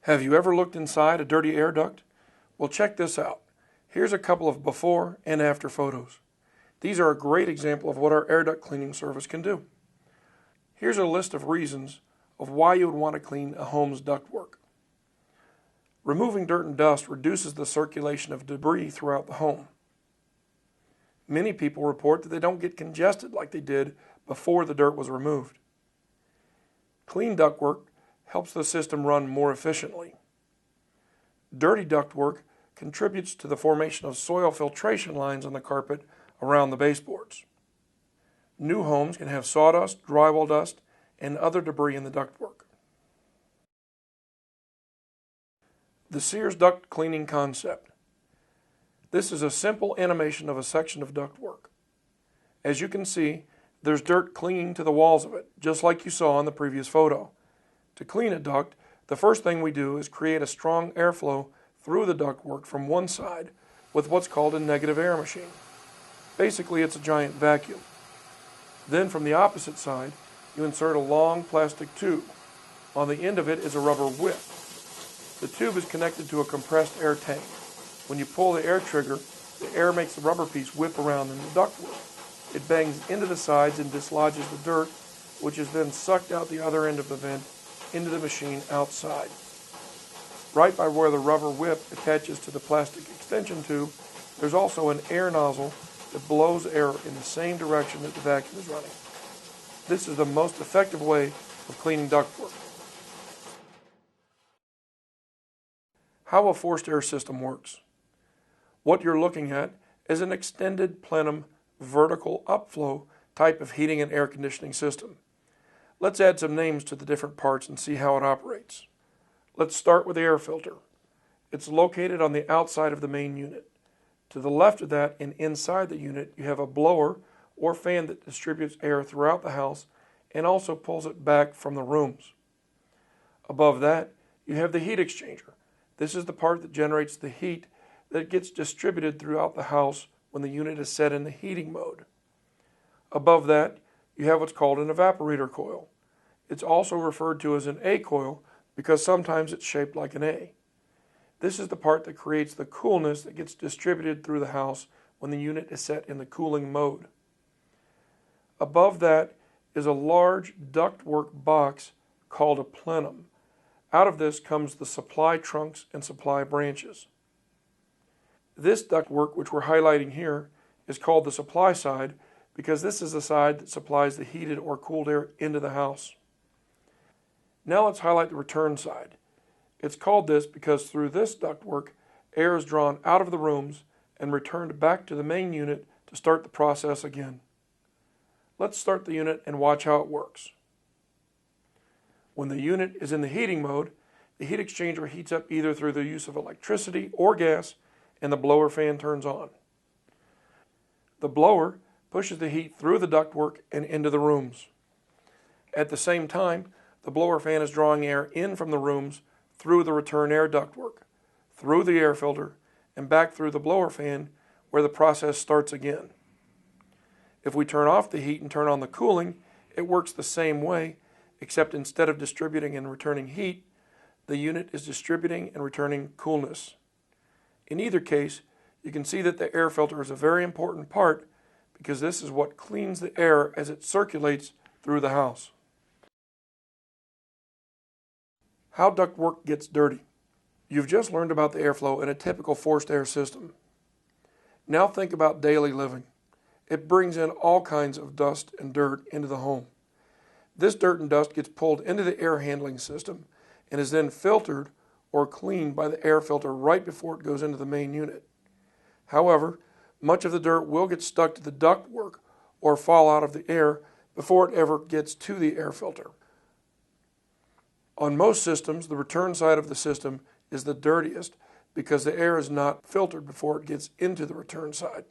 Have you ever looked inside a dirty air duct? Well, check this out. Here's a couple of before and after photos. These are a great example of what our air duct cleaning service can do. Here's a list of reasons of why you would want to clean a home's ductwork. Removing dirt and dust reduces the circulation of debris throughout the home. Many people report that they don't get congested like they did before the dirt was removed. Clean ductwork helps the system run more efficiently. Dirty ductwork contributes to the formation of soil filtration lines on the carpet around the baseboards. New homes can have sawdust, drywall dust, and other debris in the ductwork. The Sears duct cleaning concept. This is a simple animation of a section of ductwork. As you can see, there's dirt clinging to the walls of it, just like you saw in the previous photo. To clean a duct, the first thing we do is create a strong airflow through the ductwork from one side with what's called a negative air machine. Basically, it's a giant vacuum. Then from the opposite side, you insert a long plastic tube. On the end of it is a rubber whip. The tube is connected to a compressed air tank. When you pull the air trigger, the air makes the rubber piece whip around in the ductwork. It bangs into the sides and dislodges the dirt, which is then sucked out the other end of the vent into the machine outside. Right by where the rubber whip attaches to the plastic extension tube, there's also an air nozzle that blows air in the same direction that the vacuum is running. This is the most effective way of cleaning ductwork. How a forced air system works. What you're looking at is an extended plenum vertical upflow type of heating and air conditioning system. Let's add some names to the different parts and see how it operates. Let's start with the air filter. It's located on the outside of the main unit. To the left of that and inside the unit, you have a blower or fan that distributes air throughout the house and also pulls it back from the rooms. Above that, you have the heat exchanger. This is the part that generates the heat that gets distributed throughout the house when the unit is set in the heating mode. Above that, you have what's called an evaporator coil. It's also referred to as an A coil because sometimes it's shaped like an A. This is the part that creates the coolness that gets distributed through the house when the unit is set in the cooling mode. Above that is a large ductwork box called a plenum. Out of this comes the supply trunks and supply branches. This ductwork, which we're highlighting here, is called the supply side because this is the side that supplies the heated or cooled air into the house. Now let's highlight the return side. It's called this because through this ductwork, air is drawn out of the rooms and returned back to the main unit to start the process again. Let's start the unit and watch how it works. When the unit is in the heating mode, the heat exchanger heats up either through the use of electricity or gas, and the blower fan turns on. The blower pushes the heat through the ductwork and into the rooms. At the same time, the blower fan is drawing air in from the rooms through the return air ductwork, through the air filter, and back through the blower fan where the process starts again. If we turn off the heat and turn on the cooling, it works the same way, except instead of distributing and returning heat, the unit is distributing and returning coolness. In either case, you can see that the air filter is a very important part because this is what cleans the air as it circulates through the house. How ductwork gets dirty. You've just learned about the airflow in a typical forced air system. Now think about daily living. It brings in all kinds of dust and dirt into the home. This dirt and dust gets pulled into the air handling system and is then filtered or cleaned by the air filter right before it goes into the main unit. However, much of the dirt will get stuck to the ductwork or fall out of the air before it ever gets to the air filter. On most systems, the return side of the system is the dirtiest because the air is not filtered before it gets into the return side.